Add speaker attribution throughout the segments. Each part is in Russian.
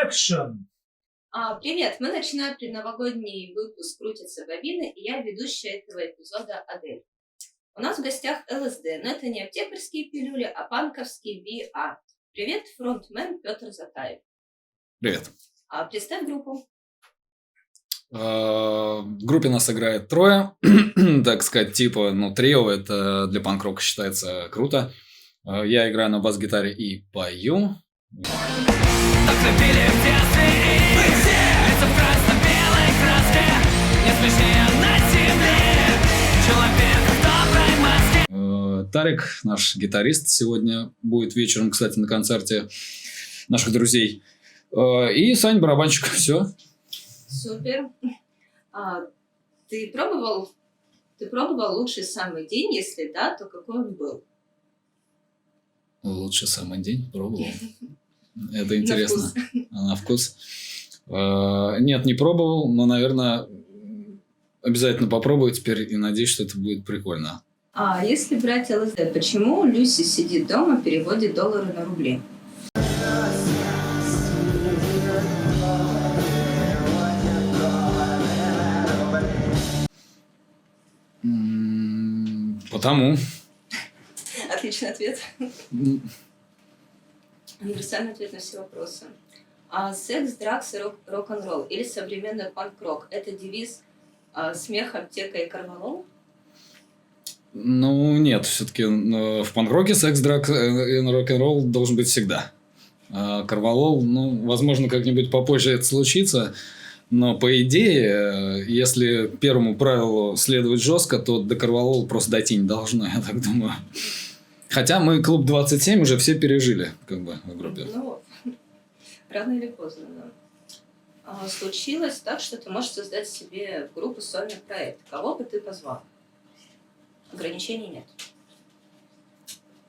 Speaker 1: Action!
Speaker 2: Привет, мы начинаем предновогодний выпуск «Крутятся бобины», и я ведущая этого эпизода Адель. У нас в гостях ЛСД, но это не аптекарские пилюли, а панковские БА. Привет, фронтмен Петр Затаев.
Speaker 3: Привет.
Speaker 2: Представь группу.
Speaker 3: В группе нас играет трое, так сказать, типа, трио, это для панк-рока считается круто. Я играю на бас-гитаре и пою. Тарик, наш гитарист, сегодня будет вечером, кстати, на концерте наших друзей. И Сань, барабанщик. Все.
Speaker 2: Супер. Ты пробовал лучший самый день? Если да, то какой он был?
Speaker 3: Лучший самый день? Пробовал. Это интересно. На вкус? Нет, не пробовал, но, наверное, обязательно попробую теперь и надеюсь, что это будет прикольно.
Speaker 2: Если брать ЛСД, почему Люси сидит дома, переводит доллары на рубли?
Speaker 3: Потому.
Speaker 2: Отличный ответ. Универсальный ответ на все вопросы. Секс, дракс и рок-н-ролл или современный панк-рок – это девиз смех, аптека и карвалол?
Speaker 3: Нет, все-таки в панк-роке секс, драк и рок-н-ролл должен быть всегда. Карвалол, возможно, как-нибудь попозже это случится, но по идее, если первому правилу следовать жестко, то до карвалола просто дойти не должно, я так думаю. Хотя мы клуб 27 уже все пережили, в группе.
Speaker 2: Рано или поздно, да. Случилось так, что ты можешь создать себе в группу сольный проект. Кого бы ты позвал? Ограничений нет.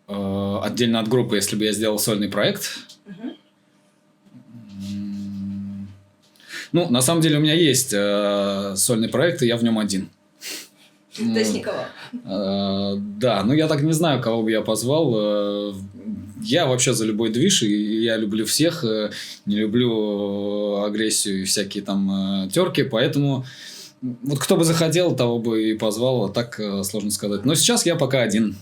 Speaker 3: Отдельно от группы, если бы я сделал сольный проект? На самом деле у меня есть сольный проект, и я в нем один.
Speaker 2: То есть никого?
Speaker 3: Да, я так не знаю, кого бы я позвал. Я вообще за любой движ, и я люблю всех, не люблю агрессию и всякие там терки, поэтому кто бы захотел, того бы и позвал, а так сложно сказать. Но сейчас я пока один.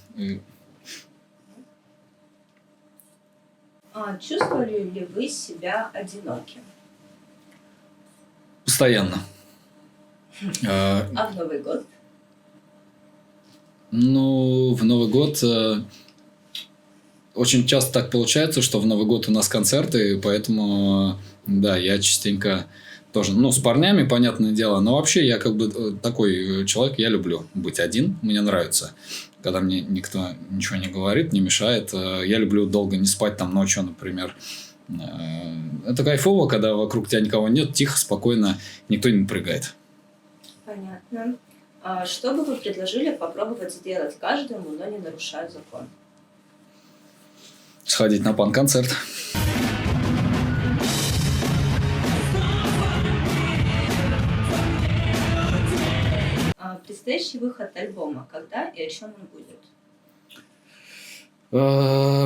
Speaker 2: Чувствовали ли вы себя одиноким?
Speaker 3: Постоянно.
Speaker 2: В Новый год?
Speaker 3: В Новый год очень часто так получается, что в Новый год у нас концерты, поэтому, да, я частенько тоже, с парнями, понятное дело, но вообще я такой человек, я люблю быть один, мне нравится, когда мне никто ничего не говорит, не мешает, я люблю долго не спать там ночью, например. Это кайфово, когда вокруг тебя никого нет, тихо, спокойно, никто не напрягает.
Speaker 2: Понятно. Что бы вы предложили попробовать сделать каждому, но не нарушая закон?
Speaker 3: Сходить на панк-концерт.
Speaker 2: Предстоящий выход альбома. Когда и о чем он будет?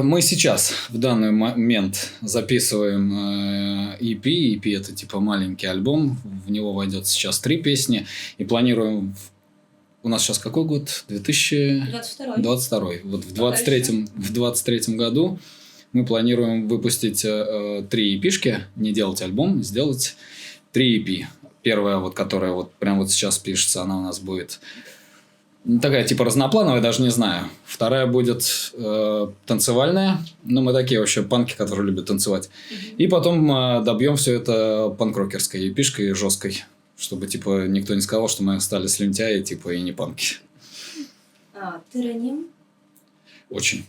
Speaker 3: Мы сейчас, в данный момент, записываем EP. EP – это типа маленький альбом. В него войдет сейчас 3 песни. И планируем... У нас сейчас какой год? 2022. Вот в 23-м году мы планируем выпустить 3 EP-шки. Не делать альбом, сделать 3 EP. Первая, которая прямо сейчас пишется, она у нас будет... такая типа разноплановая, даже не знаю. Вторая будет танцевальная. Мы такие вообще панки, которые любят танцевать. И потом добьем все это панк-рокерской епишкой жесткой. Чтобы никто не сказал, что мы стали слюнтяи, и не панки.
Speaker 2: Ты раним?
Speaker 3: Очень.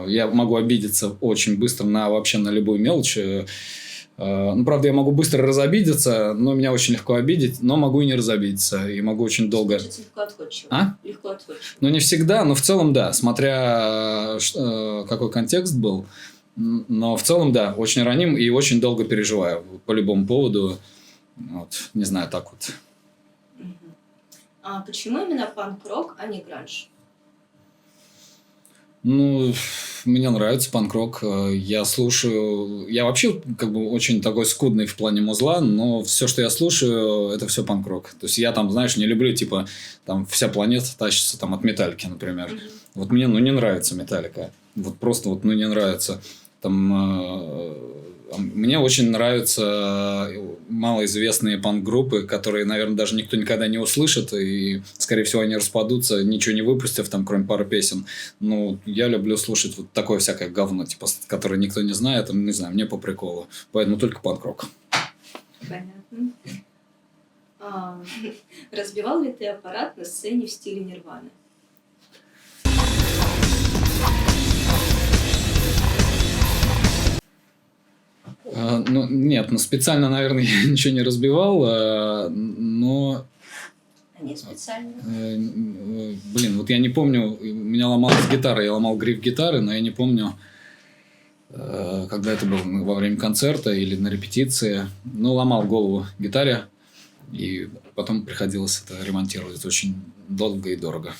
Speaker 3: Я могу обидеться очень быстро вообще на любую мелочь. Правда, я могу быстро разобидеться, но меня очень легко обидеть, но могу и не разобидеться. И могу очень долго...
Speaker 2: Легко отходчиво.
Speaker 3: Легко отходчиво. Не всегда, но в целом да. Смотря какой контекст был. Но в целом да, очень раним и очень долго переживаю по любому поводу. Не знаю, так вот.
Speaker 2: Почему именно панк-рок, а не гранж?
Speaker 3: мне нравится панк-рок. Я слушаю... Я вообще как бы очень такой скудный в плане музла, но все, что я слушаю, это все панк-рок. То есть я там, знаешь, не люблю, типа, там вся планета тащится там от Металлики, например. Вот мне, не нравится Металлика. Вот просто вот, не нравится. Там... Мне очень нравятся малоизвестные панк-группы, которые, наверное, даже никто никогда не услышит, и, скорее всего, они распадутся, ничего не выпустив, там, кроме пары песен. Ну, я люблю слушать вот такое всякое говно, типа, которое никто не знает, не знаю, мне по приколу. Поэтому только панк-рок.
Speaker 2: Понятно. Разбивал ли ты аппарат на сцене в стиле Нирваны?
Speaker 3: Ну, нет, специально, наверное, я ничего не разбивал, но...
Speaker 2: Не специально.
Speaker 3: Блин, вот я не помню, у меня ломалась гитара, я ломал гриф гитары, но я не помню, когда это было, во время концерта или на репетиции. Ну, ломал голову гитаре, и потом приходилось это ремонтировать очень долго и дорого.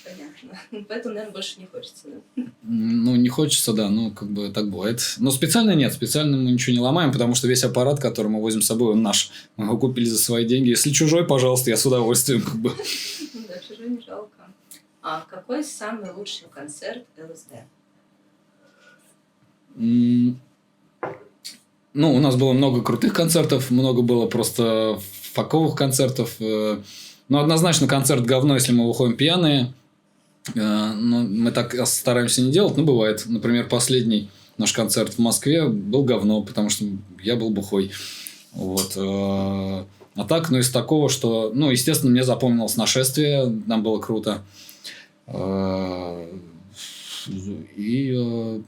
Speaker 2: Понятно. Поэтому, наверное, больше не хочется, да?
Speaker 3: Ну, не хочется, да, как бы так бывает. Но специально нет, специально мы ничего не ломаем, потому что весь аппарат, который мы возим с собой, он наш. Мы его купили за свои деньги. Если чужой, пожалуйста, я с удовольствием как бы.
Speaker 2: Да, чужой не жалко. А какой самый лучший концерт ЛСД?
Speaker 3: Ну, у нас было много крутых концертов, много было просто факовых концертов. Ну, однозначно концерт говно, если мы выходим пьяные. Но мы так стараемся не делать, но бывает. Например, последний наш концерт в Москве был говно, потому что я был бухой. Вот. А так, из такого, что... Ну, естественно, мне запомнилось «Нашествие», там было круто. И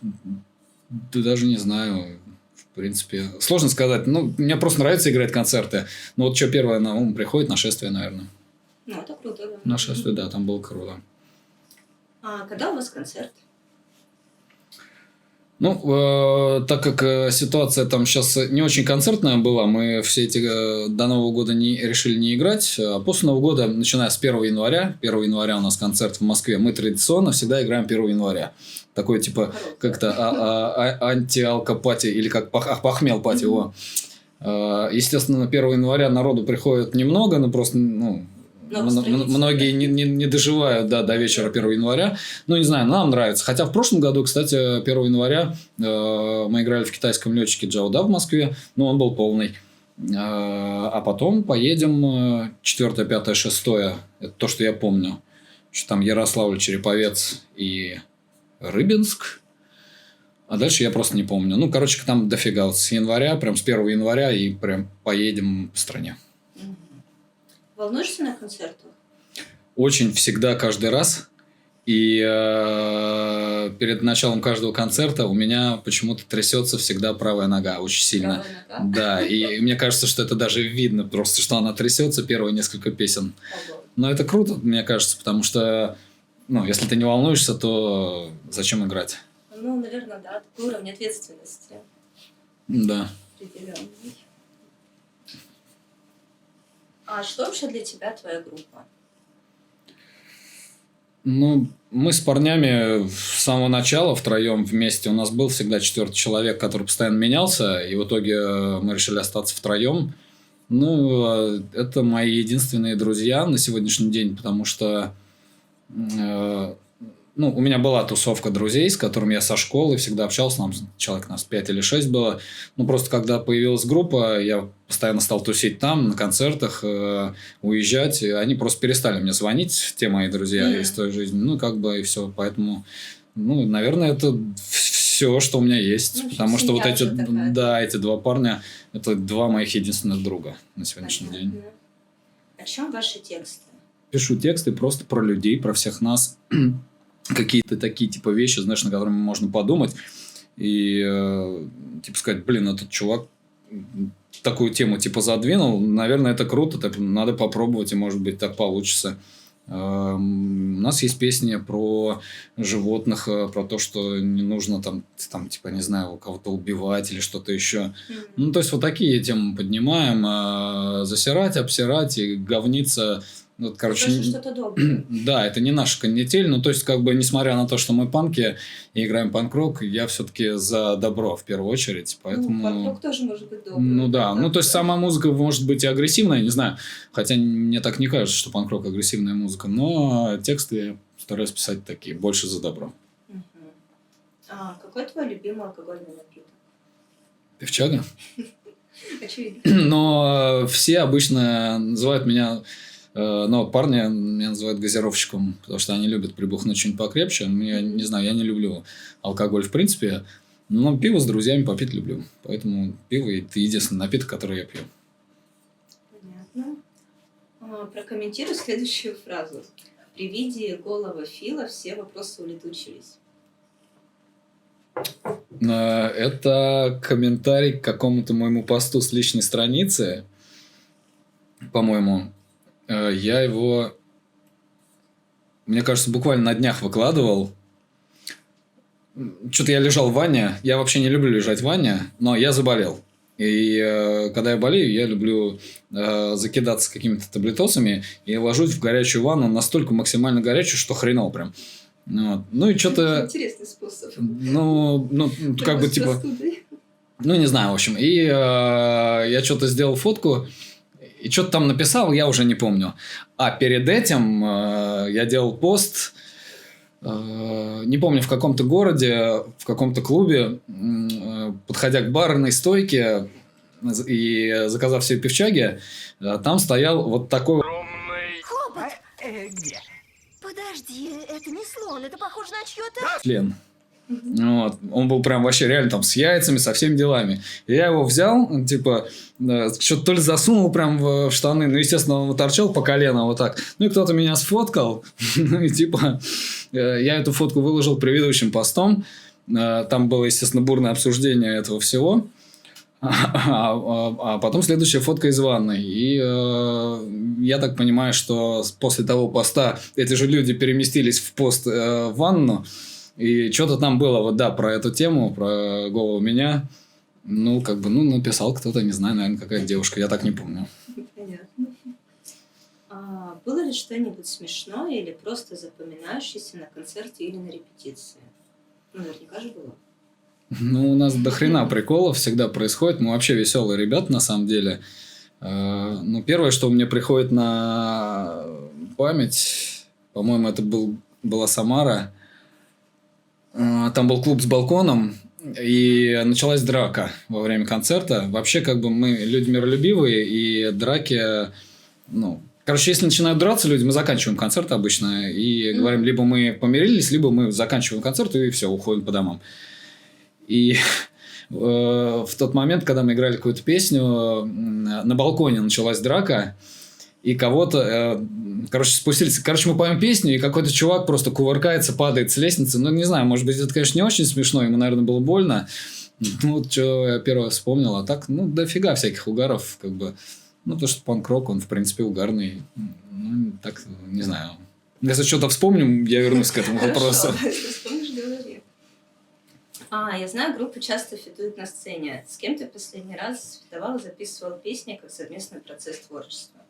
Speaker 3: даже не знаю... В принципе, сложно сказать. Мне просто нравится играть концерты. Но вот что первое на ум приходит, «Нашествие», наверное.
Speaker 2: Ну, это круто, да.
Speaker 3: «Нашествие», да, там было круто.
Speaker 2: А когда у вас концерт?
Speaker 3: Так как ситуация там сейчас не очень концертная была, мы все эти до Нового года решили не играть. А после Нового года, начиная с 1 января, 1 января у нас концерт в Москве, мы традиционно всегда играем 1 января. Такой типа как-то антиалкопати или как похмел-пати. Естественно, на 1 января народу приходит немного, но просто многие не доживают до вечера 1 января. Не знаю, нам нравится. Хотя в прошлом году, кстати, 1 января мы играли в китайском летчике Джауда в Москве, но он был полный. А потом поедем 4, 5, 6. Это то, что я помню. Что там Ярославль, Череповец и Рыбинск. А дальше я просто не помню. Короче, там дофига. С января, прям с 1 января и прям поедем по стране.
Speaker 2: Волнуешься на концертах?
Speaker 3: Очень, всегда, каждый раз. И перед началом каждого концерта у меня почему-то трясется всегда правая нога очень сильно.
Speaker 2: Правая нога?
Speaker 3: Да, и мне кажется, что это даже видно, просто что она трясется первые несколько песен.
Speaker 2: Ого.
Speaker 3: Но это круто, мне кажется, потому что, если ты не волнуешься, то зачем играть?
Speaker 2: Наверное, да. Такой уровень ответственности.
Speaker 3: Да.
Speaker 2: Определенный. А что вообще для тебя твоя группа?
Speaker 3: Мы с парнями с самого начала втроем вместе. У нас был всегда 4-й человек, который постоянно менялся. И в итоге мы решили остаться втроем. Это мои единственные друзья на сегодняшний день, потому что у меня была тусовка друзей, с которыми я со школы всегда общался. Человек нас 5 или 6 было. Просто когда появилась группа, я постоянно стал тусить там, на концертах, уезжать. И они просто перестали мне звонить, те мои друзья из той жизни. И все. Поэтому, наверное, это все, что у меня есть. Потому что вот эти 2 парня, это 2 моих единственных друга на сегодняшний день.
Speaker 2: О чем ваши тексты?
Speaker 3: Пишу тексты просто про людей, про всех нас. Какие-то такие типа вещи, знаешь, на которые можно подумать и сказать, этот чувак такую тему типа задвинул, наверное, это круто, так надо попробовать, и может быть так получится. У нас есть песни про животных, про то, что не нужно там типа, не знаю, у кого-то убивать или что-то еще. То есть вот такие темы поднимаем, засирать, обсирать и говниться Вот, короче,
Speaker 2: Просто что-то доброе.
Speaker 3: да, это не наша канитель, но то есть, как бы, несмотря на то, что мы панки и играем панк-рок, я все-таки за добро в первую очередь,
Speaker 2: Ну,
Speaker 3: поэтому...
Speaker 2: панк-рок тоже может быть добрый.
Speaker 3: Ну да,
Speaker 2: правда?
Speaker 3: ну то есть сама музыка может быть и агрессивная, не знаю, хотя мне так не кажется, что панк-рок агрессивная музыка, но тексты я стараюсь писать такие, больше за добро.
Speaker 2: Мгм. Какой твой любимый алкогольный напиток?
Speaker 3: Певчага?
Speaker 2: Очевидно.
Speaker 3: Но все обычно называют меня, но парни меня называют газировщиком, потому что они любят прибухнуть что-нибудь покрепче. Я не знаю, я не люблю алкоголь в принципе, но пиво с друзьями попить люблю. Поэтому пиво – это единственный напиток, который я пью.
Speaker 2: Понятно. Прокомментируй следующую фразу. При виде голого Фила все вопросы улетучились.
Speaker 3: Это комментарий к какому-то моему посту с личной страницы, по-моему. Я его, мне кажется, буквально на днях выкладывал. Что-то я лежал в ванне. Я вообще не люблю лежать в ванне, но я заболел. И когда я болею, я люблю закидаться какими-то таблетосами и ложусь в горячую ванну, настолько максимально горячую, что хреново прям. Вот. Ну и что-то...
Speaker 2: Интересный способ.
Speaker 3: Ну, как бы типа... Ну, не знаю, в общем. И я что-то сделал фотку, и что-то там написал, я уже не помню. А перед этим я делал пост, не помню, в каком-то городе, в каком-то клубе, подходя к барной стойке и заказав себе пивчаги, там стоял вот такой...
Speaker 1: Хлопот! Где? Подожди, это не слон, это похоже на чьё-то...
Speaker 3: член. Вот. Он был прям вообще реально там с яйцами, со всеми делами. И я его взял, типа, что-то то ли засунул прям в штаны, ну, естественно, он торчал по колено вот так. Ну, и кто-то меня сфоткал. Ну, и типа, я эту фотку выложил предыдущим постом. Там было, естественно, бурное обсуждение этого всего. А потом следующая фотка из ванной. И я так понимаю, что после того поста эти же люди переместились в пост в ванну. И что-то там было, вот да, про эту тему, про голову меня. Ну, как бы, написал кто-то, не знаю, наверное, какая-то девушка, я так не помню.
Speaker 2: Понятно. Было ли что-нибудь смешное или просто запоминающееся на концерте или на репетиции? Ну, наверняка же было.
Speaker 3: Ну, у нас до хрена приколов всегда происходит. Мы вообще веселые ребята, на самом деле. Ну, первое, что мне приходит на память, по-моему, это была Самара. Там был клуб с балконом, и началась драка во время концерта. Вообще, как бы, мы люди миролюбивые, и драки... Ну, короче, если начинают драться люди, мы заканчиваем концерт обычно, и говорим, либо мы помирились, либо мы заканчиваем концерт, и все, уходим по домам. И в тот момент, когда мы играли какую-то песню, на балконе началась драка, и кого-то... Короче, спустились... Короче, мы поем песню, и какой-то чувак просто кувыркается, падает с лестницы. Ну, не знаю, может быть, это, конечно, не очень смешно, ему, наверное, было больно. Ну, вот что я первое вспомнил. А так, дофига всяких угаров, как бы... Ну, то, что панк-рок, он, в принципе, угарный. Ну, так, не знаю. Если что-то вспомню, я вернусь к этому вопросу.
Speaker 2: Хорошо, если вспомнишь, говори. Я знаю, группы часто фитуют на сцене. С кем ты в последний раз фитовал и записывал песни как совместный процесс творчества?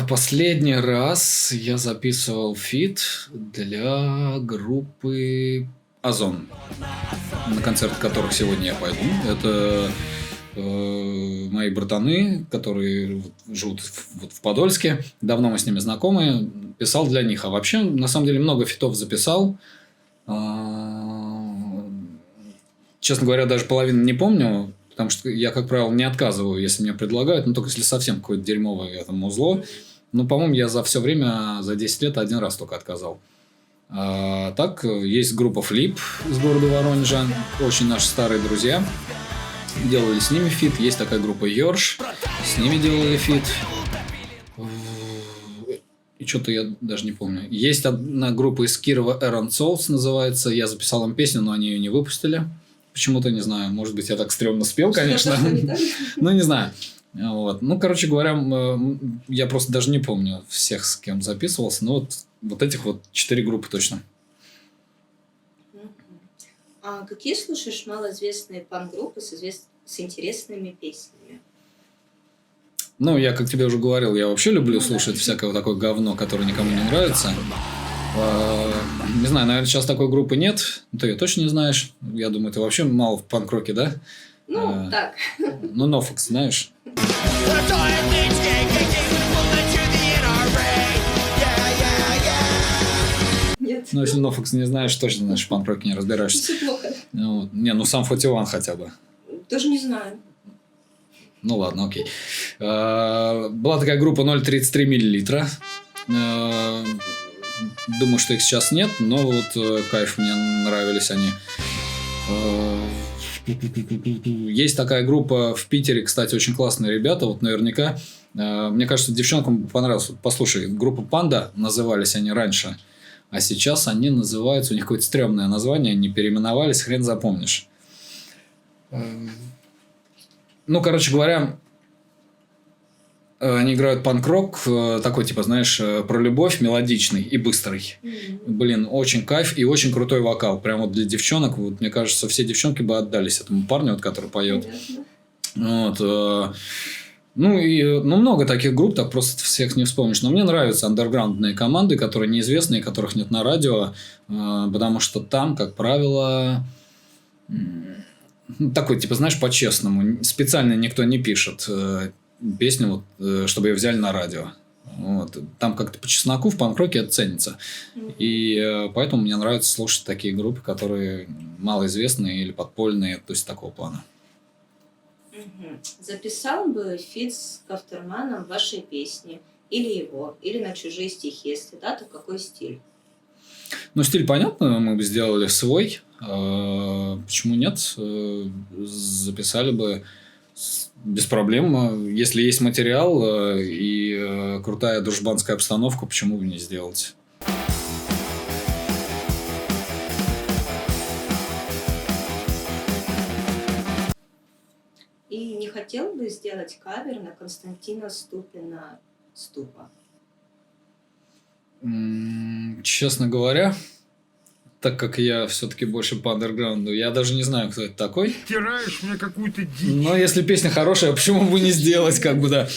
Speaker 3: Последний раз я записывал фит для группы Озон, на концерт которых сегодня я пойду. Это мои братаны, которые живут в Подольске. Давно мы с ними знакомы. Писал для них. А вообще, на самом деле, много фитов записал. Честно говоря, даже половину не помню. Потому что я, как правило, не отказываю, если мне предлагают. Ну, только если совсем какое-то дерьмовое это музло. Ну, по-моему, я за все время, за 10 лет один раз только отказал. Так, есть группа Flip из города Воронежа. Очень наши старые друзья. Делали с ними фит. Есть такая группа Йорш. С ними делали фит. И что-то я даже не помню. Есть одна группа из Кирова, Aaron Souls называется. Я записал им песню, но они ее не выпустили. Почему-то, не знаю. Может быть, я так стрёмно спел, конечно. Ну, не знаю. Вот. Ну, короче говоря, я просто даже не помню всех, с кем записывался. Но вот этих вот 4 группы точно.
Speaker 2: Какие слушаешь малоизвестные панк-группы с интересными песнями?
Speaker 3: Ну, я, как тебе уже говорил, я вообще люблю слушать всякое такое говно, которое никому не нравится. Не знаю, наверное, сейчас такой группы нет. Ты ее точно не знаешь. Я думаю, ты вообще мало в панк-роке, да?
Speaker 2: Ну, так.
Speaker 3: Ну, Нофекс, знаешь?
Speaker 2: Нет.
Speaker 3: Ну, если Нофекс не знаешь, точно, значит, в панк-роке не разбираешься.
Speaker 2: Все плохо.
Speaker 3: Ну, вот. Не, ну сам 41 хотя бы.
Speaker 2: Тоже не знаю.
Speaker 3: Ну ладно, окей. Была такая группа 0,33 миллилитра. Думаю, что их сейчас нет, но вот кайф, мне нравились они. Есть такая группа в Питере, кстати, очень классные ребята, вот наверняка. Мне кажется, девчонкам понравилось. Послушай, группа Панда назывались они раньше, а сейчас они называются, у них какое-то стрёмное название, они переименовались, хрен запомнишь. Ну, короче говоря, они играют панк-рок, такой, типа, знаешь, про любовь, мелодичный и быстрый. Блин, очень кайф и очень крутой вокал. Прям вот для девчонок, вот, мне кажется, все девчонки бы отдались этому парню, вот, который поет. Вот. Ну, много таких групп, так просто всех не вспомнишь. Но мне нравятся андерграундные команды, которые неизвестные, которых нет на радио, потому что там, как правило... такой, типа, знаешь, по-честному. Специально никто не пишет песню, вот, чтобы ее взяли на радио. Вот. Там как-то по чесноку в панк-роке это ценится. И поэтому мне нравится слушать такие группы, которые малоизвестные или подпольные, то есть такого плана.
Speaker 2: Записал бы фит с Кафтерманом вашей песни? Или его? Или на чужие стихи? Если да, то какой стиль?
Speaker 3: Ну, стиль понятно, мы бы сделали свой. Почему нет? Записали бы без проблем. Если есть материал и крутая дружбанская обстановка, почему бы не сделать?
Speaker 2: И не хотел бы сделать кавер на Константина Ступина «Ступа»?
Speaker 3: Честно говоря, так как я все-таки больше по андерграунду, я даже не знаю, кто это такой.
Speaker 4: Втираешь мне какую-то дичь.
Speaker 3: Но если песня хорошая, почему бы не сделать, как бы, да.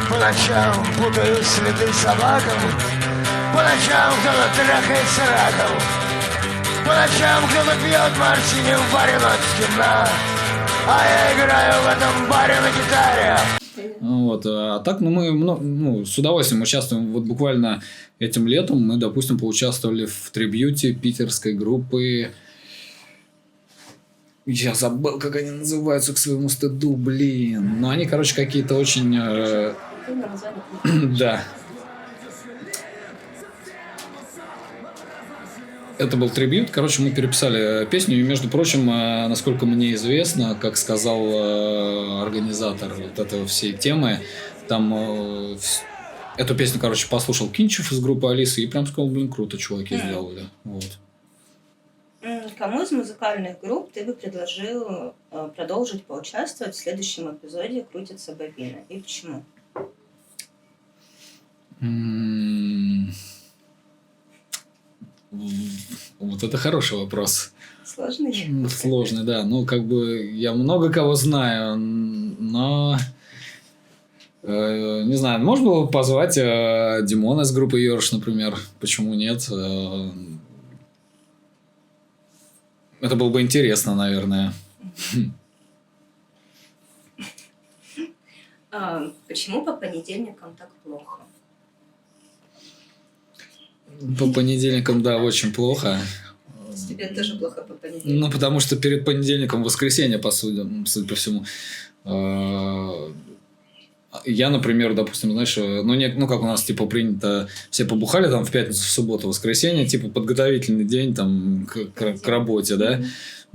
Speaker 5: По ночам путаю следы собакам, по ночам кто-то трахается раком, по ночам кто-то пьет мартини в баре ночь темна, а я играю в этом баре на гитаре.
Speaker 3: Вот. А так, мы с удовольствием участвуем. Вот буквально этим летом мы, допустим, поучаствовали в трибьюте питерской группы. Я забыл, как они называются, к своему стыду, блин. Но они, короче, какие-то очень... Да. Это был трибьют. Короче, мы переписали песню. И, между прочим, насколько мне известно, как сказал организатор вот этой всей темы, там эту песню, короче, послушал Кинчев из группы Алисы и прям сказал, блин, круто, чуваки сделали. Вот.
Speaker 2: Кому из музыкальных групп ты бы предложил продолжить поучаствовать в следующем эпизоде «Крутятся бобины»? И почему?
Speaker 3: Вот это хороший вопрос.
Speaker 2: Сложный?
Speaker 3: Сложный, да. Ну, как бы я много кого знаю, но... не знаю, можно было бы позвать Димона из группы Йорш, например. Почему нет? Это было бы интересно, наверное.
Speaker 2: Почему по понедельникам так плохо?
Speaker 3: По понедельникам, да, очень плохо.
Speaker 2: Тебе тоже плохо по понедельникам?
Speaker 3: Ну, потому что перед понедельником воскресенье, судя по всему. Я, например, допустим, знаешь, как у нас, типа, принято, все побухали там в пятницу, в субботу, в воскресенье, типа, подготовительный день там к работе, да.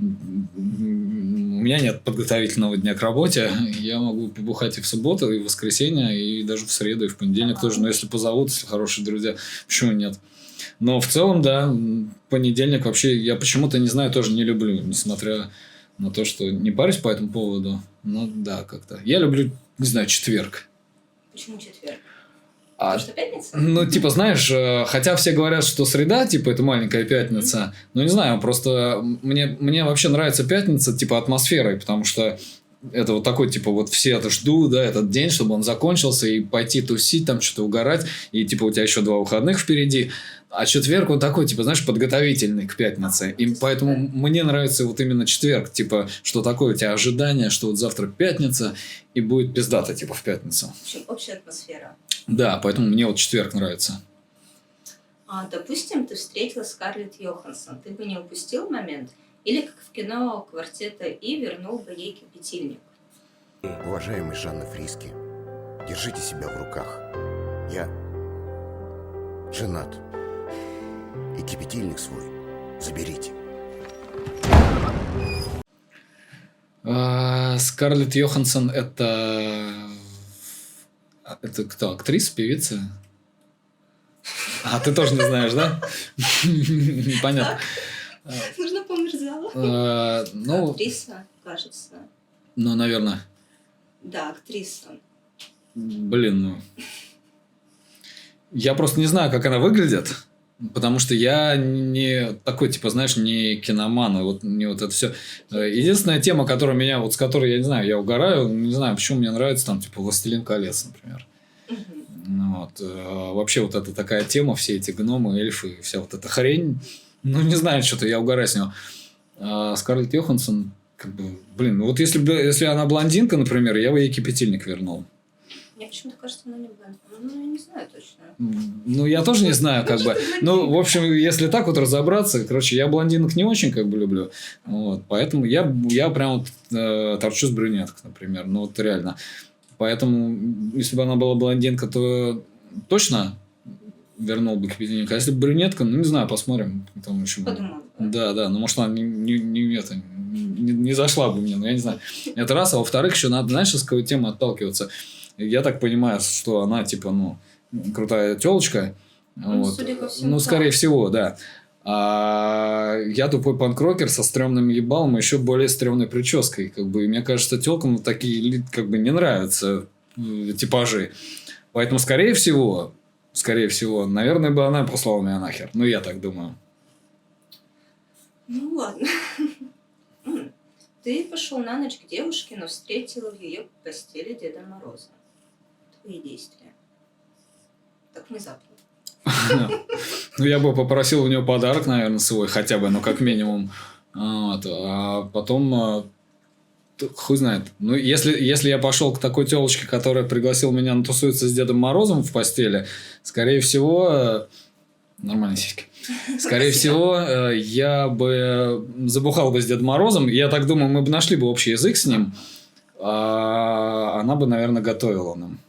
Speaker 3: У меня нет подготовительного дня к работе, я могу побухать и в субботу, и в воскресенье, и даже в среду, и в понедельник тоже, но если позовут, если хорошие друзья, почему нет? Но в целом, да, понедельник вообще, я почему-то, не знаю, тоже не люблю, несмотря на то, что не парюсь по этому поводу, но да, как-то. Я люблю, не знаю, четверг.
Speaker 2: Почему четверг? Потому что пятница?
Speaker 3: Ну, типа, знаешь, хотя все говорят, что среда, типа, это маленькая пятница, но не знаю, просто мне вообще нравится пятница, типа, атмосферой, потому что это вот такой, типа, вот все это ждут, да, этот день, чтобы он закончился, и пойти тусить, там что-то угорать, и, типа, у тебя еще 2 выходных впереди. А четверг он такой, типа, знаешь, подготовительный к пятнице. И поэтому мне нравится вот именно четверг, типа, что такое у тебя ожидание, что вот завтра пятница, и будет пиздато, типа, в пятницу.
Speaker 2: В общем, общая атмосфера.
Speaker 3: Да, поэтому мне вот четверг нравится.
Speaker 2: Допустим, ты встретила Скарлетт Йоханссон. Ты бы не упустил момент? Или, как в кино «Квартета И», вернул бы ей кипятильник?
Speaker 6: Уважаемый Жанна Фриски, держите себя в руках. Я женат. И кипятильник свой заберите.
Speaker 3: Скарлетт Йоханссон это кто? Актриса, певица? А, ты тоже не знаешь, да? Понятно.
Speaker 2: Нужно померзала.
Speaker 3: Ну,
Speaker 2: Актриса, кажется.
Speaker 3: ну, наверное.
Speaker 2: Да, актриса.
Speaker 3: Блин, ну... Я просто не знаю, как она выглядит, потому что я не такой, типа, знаешь, не киноман, и вот не вот это все. Единственная тема, которая меня, вот с которой, я не знаю, я угораю, не знаю, почему мне нравится, там, типа, «Властелин колец», например. Ну, вот. Вообще вот это такая тема, все эти гномы, эльфы, вся вот эта хрень. Ну, не знаю, что-то я угораю с него. Скарлетт Йоханссон, как бы, блин, ну вот если она блондинка, например, я бы ей кипятильник вернул.
Speaker 2: Мне почему-то кажется, она не блондинка. Ну, я не знаю точно.
Speaker 3: Ну, я тоже не знаю, как бы. Ну, в общем, если так вот разобраться, короче, я блондинок не очень как бы люблю. Вот, поэтому я прям вот торчу с брюнеток, например. Ну, вот реально. Поэтому, если бы она была блондинка, то точно вернул бы кипятильник. А если бы брюнетка, ну, не знаю, посмотрим. Там еще...
Speaker 2: Подумала.
Speaker 3: Да, ну, может, она не зашла бы мне, ну, я не знаю. Это раз, а во-вторых, еще надо, знаешь, с какой темы отталкиваться. Я так понимаю, что она, типа, ну, крутая телочка.
Speaker 2: Ну,
Speaker 3: вот.
Speaker 2: судя по всему,
Speaker 3: Ну,
Speaker 2: да.
Speaker 3: скорее всего, да. А я тупой панк-рокер со стрёмным ебалом и еще более стрёмной прической. Как бы, и мне кажется, телкам такие как бы не нравятся типажи. Поэтому, скорее всего, наверное, бы она послала меня нахер. Ну, я так думаю.
Speaker 2: Ну, ладно. Ты пошел на ночь к девушке, но встретила в ее постели Деда Мороза. Твои действия. Так внезапно.
Speaker 3: Ну, я бы попросил у нее подарок, наверное, свой, хотя бы, ну, как минимум. Вот. А потом, хуй знает. Ну, если я пошел к такой телочке, которая пригласила меня на тусуиться с Дедом Морозом в постели, скорее всего... Нормальные сиськи. Скорее всего, я бы забухал бы с Дедом Морозом. Я так думаю, мы бы нашли бы общий язык с ним. А она бы, наверное, готовила нам.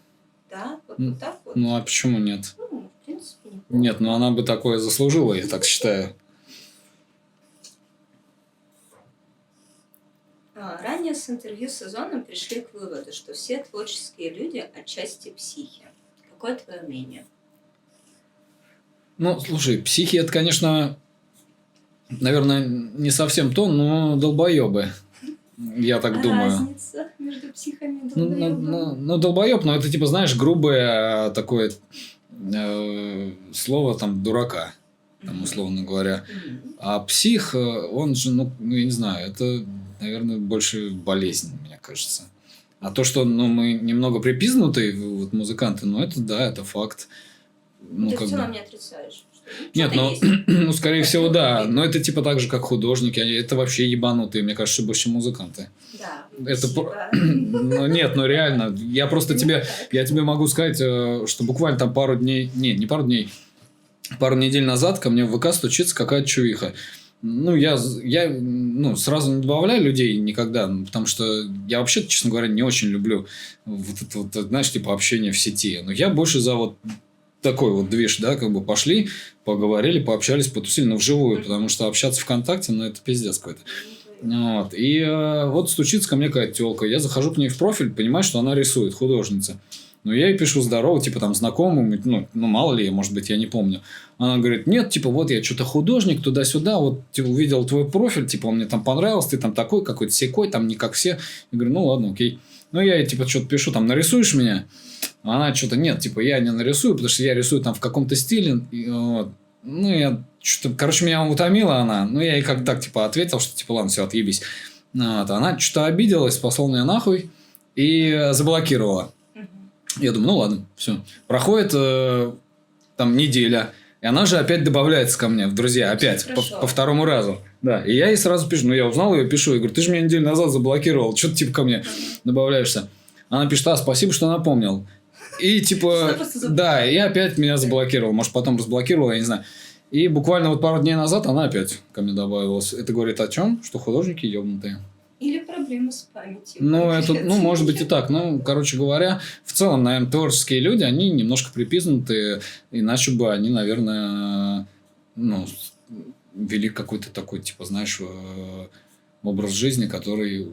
Speaker 2: Да? Вот так вот?
Speaker 3: Ну, а почему нет?
Speaker 2: Ну, в принципе, неплохо.
Speaker 3: Нет, ну она бы такое заслужила, я так считаю.
Speaker 2: Ранее с интервью с Сезоном пришли к выводу, что все творческие люди отчасти психи. Какое твое мнение?
Speaker 3: Ну, слушай, психи это, конечно, наверное, не совсем то, но долбоебы. Я так думаю.
Speaker 2: Разница между психами и
Speaker 3: Ну,
Speaker 2: долбоёбами?
Speaker 3: долбоеб, но это типа, знаешь, грубое такое слово там дурака, там, условно говоря. А псих, он же, ну, я не знаю, это, наверное, больше болезнь, мне кажется. А то, что мы немного припизнутые вот, музыканты, ну, это да, это факт. Ну,
Speaker 2: Ты
Speaker 3: как
Speaker 2: в целом
Speaker 3: бы...
Speaker 2: не отрицаешь.
Speaker 3: Нет,
Speaker 2: что-то есть.
Speaker 3: ну, скорее всего, да. Но это типа так же, как художники. Это вообще ебанутые, мне кажется, больше музыканты.
Speaker 2: Да.
Speaker 3: Это
Speaker 2: спасибо.
Speaker 3: Ну, нет, ну реально. Я просто тебе могу сказать, что буквально там пару дней... Не пару дней. Пару недель назад ко мне в ВК стучится какая-то чувиха. Ну, я сразу не добавляю людей никогда, потому что я вообще, честно говоря, не очень люблю вот это вот, знаешь, типа общение в сети. Но я больше за вот такой вот движ, да, как бы пошли, поговорили, пообщались, потусили, но вживую, потому что общаться ВКонтакте, ну, это пиздец какой-то. Вот. И вот стучится ко мне какая-то тёлка, я захожу к ней в профиль, понимаю, что она рисует, художница. Ну, я ей пишу здорово, типа, там, знакомым, ну, мало ли, может быть, я не помню. Она говорит, нет, типа, вот я что-то художник, туда-сюда, вот, типа, увидел твой профиль, типа, он мне там понравился, ты там такой, какой-то секой, там, не как все. Я говорю, ну, ладно, окей. Ну, я ей, типа, что-то пишу, там, нарисуешь меня? Она что-то, нет, типа, я не нарисую, потому что я рисую там в каком-то стиле. И, вот. Ну, я что-то, короче, меня утомила она. Ну, я ей как так, типа, ответил, что, типа, ладно, все, отъебись. Вот, она что-то обиделась, послала меня нахуй и заблокировала. Я думаю, ну ладно, все. Проходит там неделя, и она же опять добавляется ко мне в друзья, опять, по второму разу. Да, и я ей сразу пишу, ну я узнал ее, пишу, я говорю, ты же меня неделю назад заблокировал, что ты типа ко мне добавляешься? Она пишет, спасибо, что напомнил. И типа, да, и опять меня заблокировал, может потом разблокировал, я не знаю. И буквально вот пару дней назад она опять ко мне добавилась. Это говорит о чем? Что художники ебнутые.
Speaker 2: Или проблемы с памятью.
Speaker 3: Ну, это, ну, может быть и так. Ну, короче говоря, в целом, наверное, творческие люди, они немножко припизнутые, иначе бы они, наверное, ну, вели какой-то такой, типа, знаешь, образ жизни, который,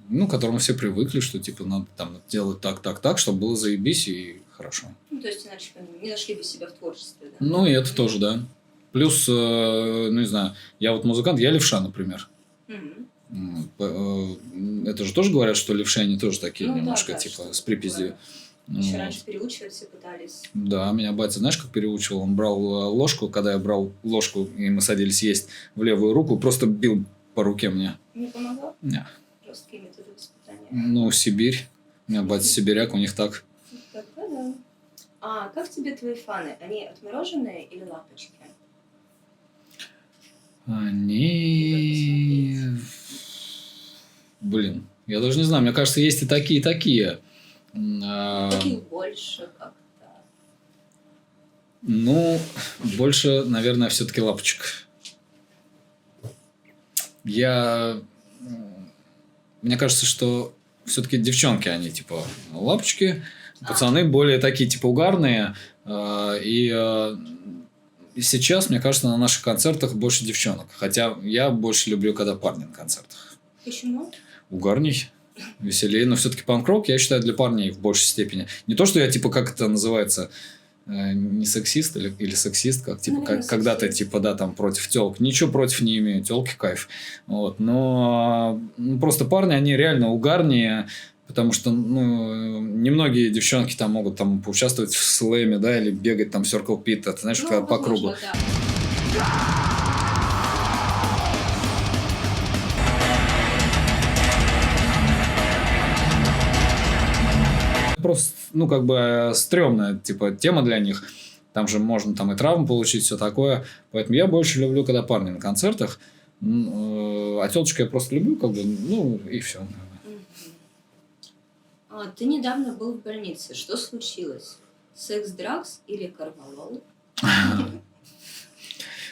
Speaker 3: ну, к которому все привыкли, что, типа, надо там делать так, чтобы было заебись и хорошо.
Speaker 2: Ну, то есть, иначе они не нашли бы себя в творчестве, да?
Speaker 3: Ну, и это тоже, да. Плюс, ну, не знаю, я вот музыкант, я левша, например. Это же тоже говорят, что левши, они тоже такие немножко, да, типа, с припиздью.
Speaker 2: Еще раньше переучивать все пытались.
Speaker 3: Да, меня батя, знаешь, как переучивал? Он брал ложку, когда я брал ложку, и мы садились есть, в левую руку, просто бил по руке мне.
Speaker 2: Не помогал?
Speaker 3: Нет.
Speaker 2: Жесткие методы воспитания.
Speaker 3: Ну, Сибирь. У меня батя сибиряк, у них так.
Speaker 2: Тогда да. А как тебе твои фаны? Они отмороженные или лапочки?
Speaker 3: Они... Блин, я даже не знаю. Мне кажется, есть и такие, и такие.
Speaker 2: Таких больше как-то.
Speaker 3: Ну, больше, наверное, все-таки лапочек. Мне кажется, что все-таки девчонки, они типа лапочки, пацаны более такие типа угарные. И сейчас, мне кажется, на наших концертах больше девчонок. Хотя я больше люблю, когда парни на концертах.
Speaker 2: Почему?
Speaker 3: Угарней, веселее. Но все-таки панк-рок, я считаю, для парней в большей степени. Не то, что я, типа, как это называется, не сексист или сексист, как, типа, когда ты, типа, да, там, против тёлок. Ничего против не имею, тёлки кайф. Вот. Но просто парни, они реально угарнее, потому что, ну, немногие девчонки там могут там поучаствовать в слэме, да, или бегать там Circle Pit, это, знаешь, ну, по кругу. Да. Просто, ну, как бы, стрёмная, типа, тема для них. Там же можно там и травму получить, все такое. Поэтому я больше люблю, когда парни на концертах. А тёлочку я просто люблю, как бы, ну, и все.
Speaker 2: Ты недавно был в больнице. Что случилось? Секс, дракс или корвалол?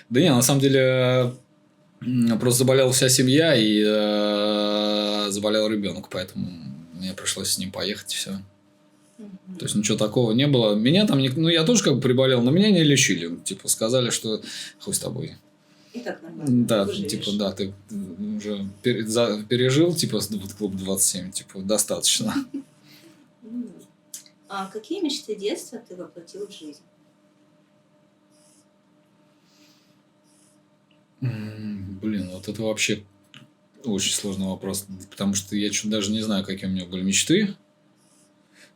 Speaker 3: Да не, на самом деле, просто заболела вся семья и заболел ребенок, поэтому мне пришлось с ним поехать и все. То есть ничего такого не было. Меня там, ну я тоже как бы приболел, но меня не лечили. Типа сказали, что хуй с тобой.
Speaker 2: И так нормально.
Speaker 3: Да, типа, да, ты уже пережил, типа, клуб 27, типа, достаточно.
Speaker 2: А какие мечты детства ты воплотил в жизнь?
Speaker 3: Блин, вот это вообще очень сложный вопрос, потому что я чуть даже не знаю, какие у меня были мечты.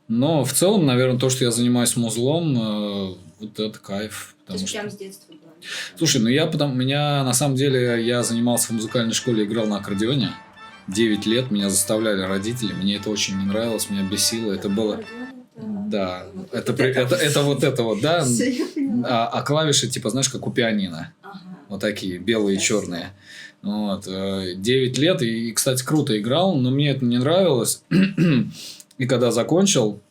Speaker 3: Но в целом, наверное, то, что я занимаюсь музлом, вот это кайф.
Speaker 2: То есть прям с детства было?
Speaker 3: Слушай, ну меня на самом деле, я занимался в музыкальной школе, играл на аккордеоне. 9 лет меня заставляли родители, мне это очень не нравилось, меня бесило. Это было... Да, это вот это вот, да. А клавиши, типа, знаешь, как у пианино. Вот такие, белые и черные. Вот. 9 лет, и, кстати, круто играл, но мне это не нравилось. И когда закончил,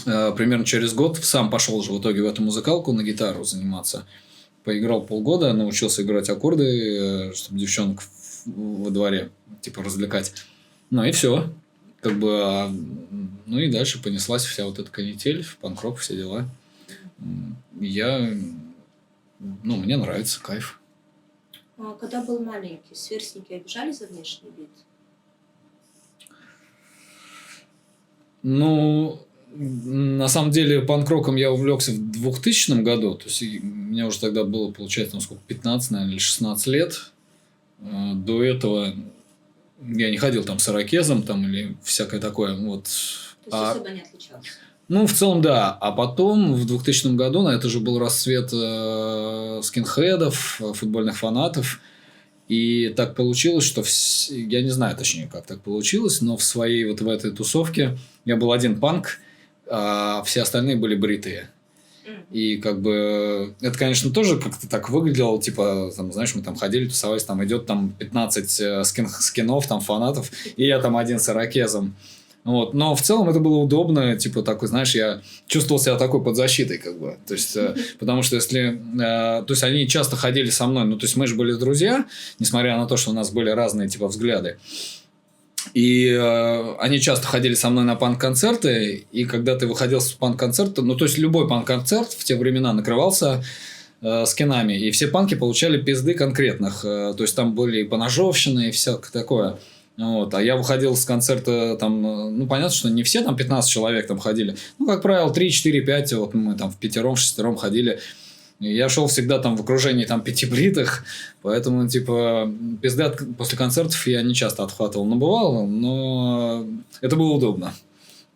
Speaker 3: примерно через год сам пошел же в итоге в эту музыкалку на гитару заниматься. Поиграл полгода, научился играть аккорды, чтобы девчонок во дворе типа развлекать. Ну и все. Как бы, ну и дальше понеслась вся вот эта канитель, панк-рок, все дела. Ну, мне нравится, кайф.
Speaker 2: Когда был маленький, сверстники обижали за внешний вид?
Speaker 3: Ну, на самом деле, панк-роком я увлекся в 2000 году. То есть, мне уже тогда было, получается, там сколько, 15, наверное, или 16 лет. До этого я не ходил там с ирокезом там, или всякое такое. Вот.
Speaker 2: То есть, особо не отличался?
Speaker 3: Ну, в целом, да. А потом, в 2000 году, это же был расцвет скинхедов, футбольных фанатов. И так получилось, что я не знаю точнее, как так получилось, но в своей вот в этой тусовке я был один панк, а все остальные были бритые. И как бы это, конечно, тоже как-то так выглядело, типа, там, знаешь, мы там ходили, тусовались, там идет там 15 скинов, там фанатов, и я там один с ирокезом. Вот. Но в целом это было удобно, типа такой, знаешь, я чувствовал себя такой под защитой, как бы. То есть, потому что если... То есть, они часто ходили со мной, ну, то есть, мы же были друзья, несмотря на то, что у нас были разные, типа, взгляды. И они часто ходили со мной на панк-концерты, и когда ты выходил с панк-концерта, ну, то есть, любой панк-концерт в те времена накрывался скинами, и все панки получали пизды конкретных. То есть, там были и поножовщины, и все такое. Вот. А я выходил с концерта, там, ну, понятно, что не все, там 15 человек там ходили. Ну, как правило, 3, 4, 5, вот мы там в пятером, шестером ходили. И я шел всегда там в окружении там 5 бритых, поэтому, типа, пизды после концертов я не часто отхватывал. Но бывало, но это было удобно.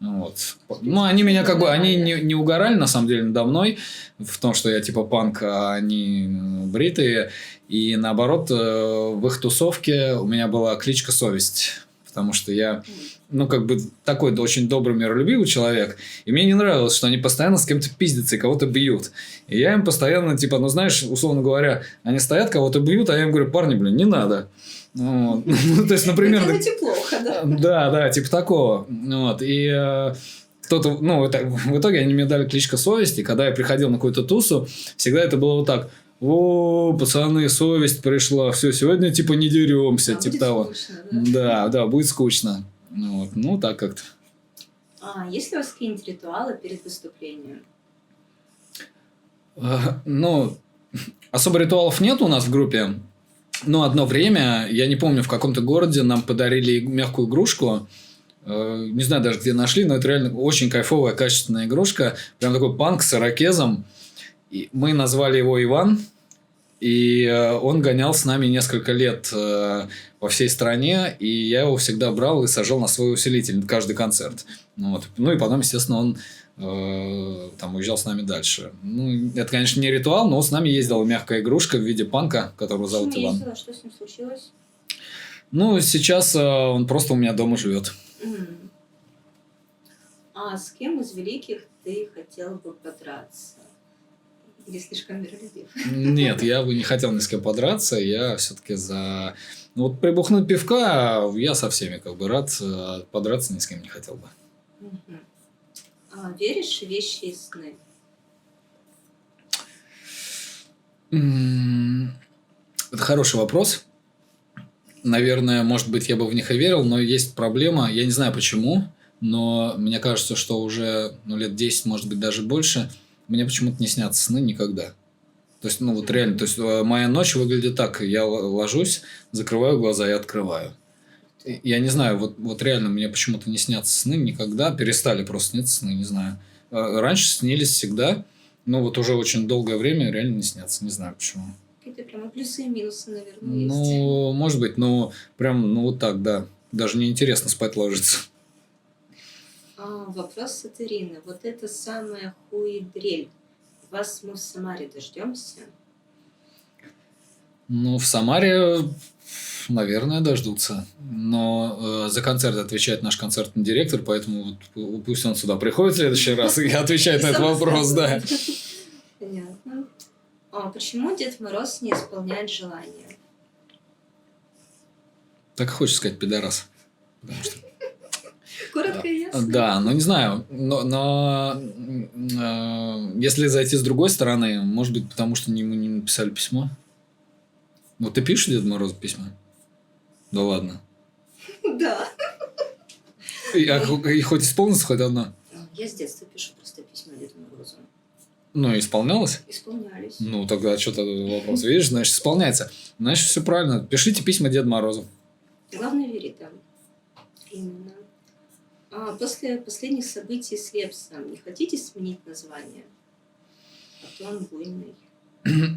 Speaker 3: Вот. Ну, они меня как бы, они не угорали, на самом деле, надо мной в том, что я типа панк, а они бритые. И наоборот, в их тусовке у меня была кличка Совесть. Потому что я, ну, как бы такой очень добрый, миролюбивый человек. И мне не нравилось, что они постоянно с кем-то пиздятся и кого-то бьют. И я им постоянно, типа, ну, знаешь, условно говоря, они стоят, кого-то бьют, а я им говорю: парни, блин, не надо. Вот. Ну, то есть, например...
Speaker 2: Делайте плохо, да.
Speaker 3: Да, типа такого. Вот. И кто-то... Ну, в итоге они мне дали кличку Совесть. И когда я приходил на какую-то тусу, всегда это было вот так: о, пацаны, совесть пришла. Все, сегодня типа не деремся. Типа того.
Speaker 2: Скучно, да?
Speaker 3: Да, будет скучно. Вот. Ну, так как-то.
Speaker 2: Есть ли у вас какие-нибудь ритуалы перед выступлением?
Speaker 3: Ну, особо ритуалов нет у нас в группе. Но одно время, я не помню, в каком-то городе нам подарили мягкую игрушку. Не знаю даже, где нашли, но это реально очень кайфовая, качественная игрушка. Прям такой панк с ирокезом. И мы назвали его Иван. И он гонял с нами несколько лет по всей стране. И я его всегда брал и сажал на свой усилитель на каждый концерт. Вот. Ну и потом, естественно, он там уезжал с нами дальше. Ну, это, конечно, не ритуал, но с нами ездила мягкая игрушка в виде панка, которого зовут Иван.
Speaker 2: Ездила? Что с ним случилось?
Speaker 3: Ну, сейчас он просто у меня дома живет.
Speaker 2: А с кем из великих ты хотел бы подраться? Или слишком миролюбив?
Speaker 3: Нет, я бы не хотел ни с кем подраться. Я все-таки за... Ну, вот прибухнуть пивка я со всеми как бы рад. Подраться ни с кем не хотел бы.
Speaker 2: Веришь в вещи и сны?
Speaker 3: Это хороший вопрос. Наверное, может быть, я бы в них и верил, но есть проблема. Я не знаю почему, но мне кажется, что уже лет 10, может быть, даже больше, мне почему-то не снятся сны никогда. То есть, ну вот реально, то есть, моя ночь выглядит так. Я ложусь, закрываю глаза и открываю. Я не знаю, вот реально мне почему-то не снятся сны никогда. Перестали просто сниться сны, не знаю. Раньше снились всегда, но вот уже очень долгое время реально не снятся. Не знаю почему.
Speaker 2: Какие-то прямо плюсы и минусы, наверное, есть.
Speaker 3: Ну, может быть, но прям, ну вот так, да. Даже неинтересно спать ложиться.
Speaker 2: Вопрос от Ирины. Вот это самая хуедрель. Вас мы в Самаре дождемся?
Speaker 3: Ну, в Самаре, наверное, дождутся. Но за концерт отвечает наш концертный директор, поэтому вот, пусть он сюда приходит в следующий раз и отвечает на этот вопрос, да.
Speaker 2: Понятно. Почему Дед Мороз не исполняет желания?
Speaker 3: Так и хочешь сказать, пидорас. Потому что...
Speaker 2: Коротко и ясно.
Speaker 3: Да, ну не знаю, но если зайти с другой стороны, может быть, потому что ему не написали письмо. Вот ты пишешь Деду Морозу письма? Да ладно.
Speaker 2: Да.
Speaker 3: И хоть исполнится хоть одно?
Speaker 2: Я с детства пишу просто письма Деду Морозу.
Speaker 3: Ну, исполнялось?
Speaker 2: Исполнялись.
Speaker 3: Ну, тогда что-то вопрос. Видишь, значит, исполняется. Значит, все правильно. Пишите письма Деду Морозу.
Speaker 2: Главное верить там. Именно. После последних событий с Лепсом не хотите сменить название? А то он буйный.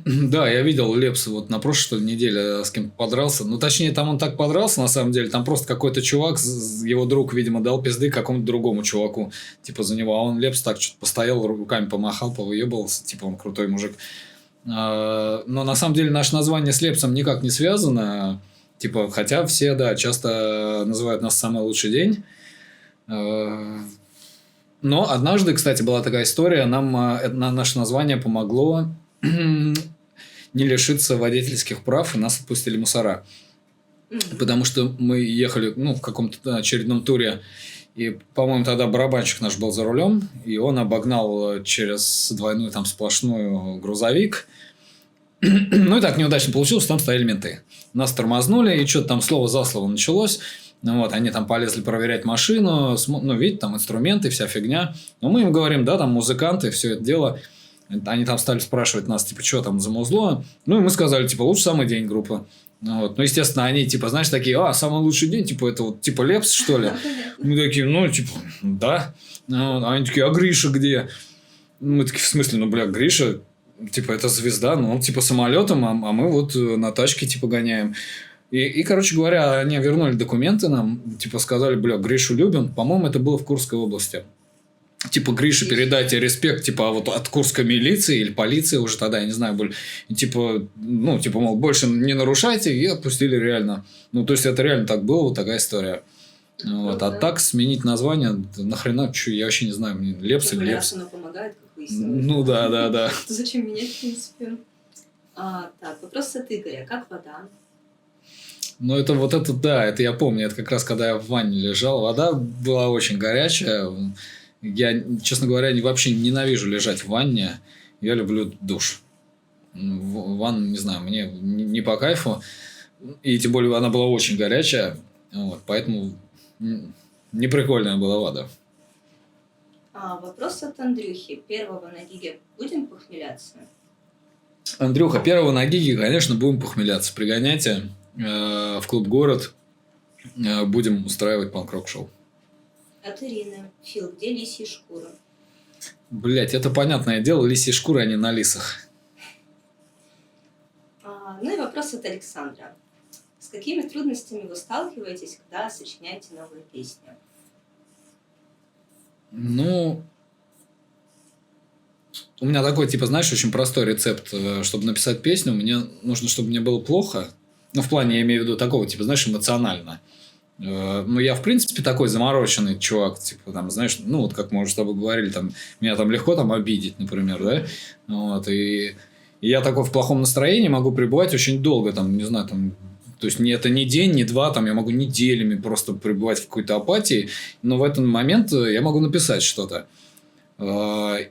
Speaker 3: Да, я видел Лепса вот на прошлой что ли, неделе с кем-то подрался. Ну, точнее, там он так подрался, на самом деле. Там просто какой-то чувак, его друг, видимо, дал пизды какому-то другому чуваку. Типа за него. А он Лепс так что-то постоял, руками помахал, повыебывался. Типа он крутой мужик. Но на самом деле наше название с Лепсом никак не связано. Типа, хотя все, да, часто называют нас «Самый лучший день». Но однажды, кстати, была такая история. Нам наше название помогло не лишиться водительских прав, и нас отпустили мусора. Потому что мы ехали в каком-то очередном туре, и, по-моему, тогда барабанщик наш был за рулем, и он обогнал через двойную там сплошную грузовик. Ну и так неудачно получилось, там стояли менты. Нас тормознули, и что-то там слово за слово началось. Они там полезли проверять машину, видите, там инструменты, вся фигня. Но мы им говорим, да, там музыканты, все это дело. Они там стали спрашивать нас, типа, что там за музло. Ну, и мы сказали, типа, лучший самый день группы. Ну, естественно, они, типа, знаешь, такие, самый лучший день, типа, это вот, типа, Лепс, что ли? Мы такие, да. Они такие, а Гриша где? Мы такие, в смысле, Гриша, типа, это звезда, он, типа, самолетом, а мы вот на тачке, типа, гоняем. И, короче говоря, они вернули документы нам, типа, сказали, Гришу любим. По-моему, это было в Курской области. Типа, Грише передайте респект, типа, вот от курской милиции или полиции уже тогда, я не знаю, были. И, типа, мол, больше не нарушайте, и отпустили реально. То есть, это реально так было, вот такая история. А так сменить название, нахрена, я вообще не знаю, мне Лепс или Лепс.
Speaker 2: Оно помогает, как выяснилось.
Speaker 3: Да.
Speaker 2: Зачем менять, в принципе? Так, вопрос от Игоря. Как вода?
Speaker 3: Это я помню. Это как раз, когда я в ванне лежал. Вода была очень горячая. Я, честно говоря, вообще ненавижу лежать в ванне. Я люблю душ. Ванна, не знаю, мне не по кайфу. И тем более она была очень горячая. Поэтому неприкольная была вода.
Speaker 2: Вопрос от Андрюхи. 1-го на Гиге будем похмеляться?
Speaker 3: Андрюха, 1-го на Гиге, конечно, будем похмеляться. Пригоняйте в клуб «Город». Будем устраивать панк-рок-шоу.
Speaker 2: От Ирины. Фил, где лисьи шкуры?
Speaker 3: Блять, это понятное дело, лисьи шкуры, они на лисах.
Speaker 2: И вопрос от Александра. С какими трудностями вы сталкиваетесь, когда сочиняете новые песни?
Speaker 3: У меня такой, типа, знаешь, очень простой рецепт. Чтобы написать песню, мне нужно, чтобы мне было плохо. В плане, я имею в виду, такого, типа, знаешь, эмоционально. Я, в принципе, такой замороченный чувак, типа, там, знаешь, как мы уже с тобой говорили, там, меня там легко там обидеть, например, да, и я такой в плохом настроении могу пребывать очень долго, там, не знаю, там, то есть, это не день, не два, там, я могу неделями просто пребывать в какой-то апатии, но в этот момент я могу написать что-то. Типа,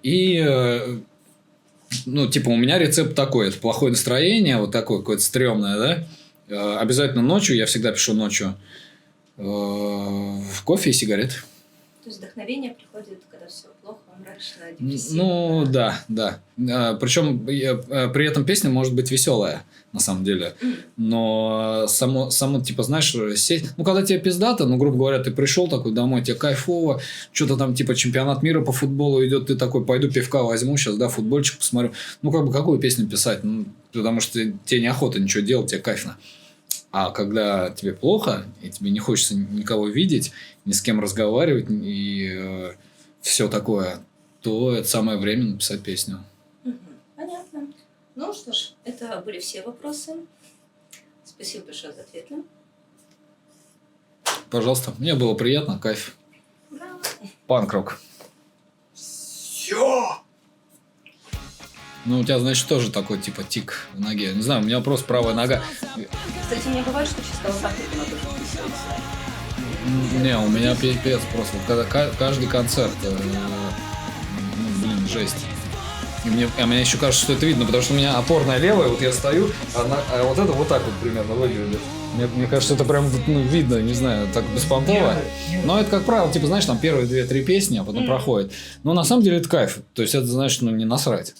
Speaker 3: у меня рецепт такой, это плохое настроение, вот такое какое-то стрёмное, да, обязательно ночью, я всегда пишу ночью, кофе и сигареты.
Speaker 2: То есть вдохновение приходит, когда все плохо, мрачно, депрессивно.
Speaker 3: Да. Причем при этом песня может быть веселая, на самом деле. Но само типа, знаешь, когда тебе пиздато, грубо говоря, ты пришел такой домой, тебе кайфово, что-то там, типа, чемпионат мира по футболу идет, ты такой, пойду пивка возьму сейчас, да, футбольчик посмотрю. Какую песню писать? Потому что тебе неохота ничего делать, тебе кайфно. А когда тебе плохо, и тебе не хочется никого видеть, ни с кем разговаривать, и все такое, то это самое время написать песню.
Speaker 2: Понятно. Ну что ж, это были все вопросы. Спасибо большое за ответы.
Speaker 3: Пожалуйста, мне было приятно, кайф.
Speaker 2: Браво.
Speaker 3: Панк-рок.
Speaker 4: Все!
Speaker 3: У тебя, значит, тоже такой, типа, тик в ноге. Не знаю, у меня просто правая нога.
Speaker 2: Кстати, мне бывает, что чисто вот так вот надо вписываться.
Speaker 3: Не, у меня пипец просто. Когда каждый концерт, жесть. И мне еще кажется, что это видно, потому что у меня опорная левая, вот я стою, а вот это вот так вот примерно выглядит. Мне кажется, это прям видно, не знаю, так беспонтово. Но это, как правило, типа, знаешь, там первые 2-3 песни, а потом проходит. Но на самом деле это кайф. То есть это, знаешь, не насрать.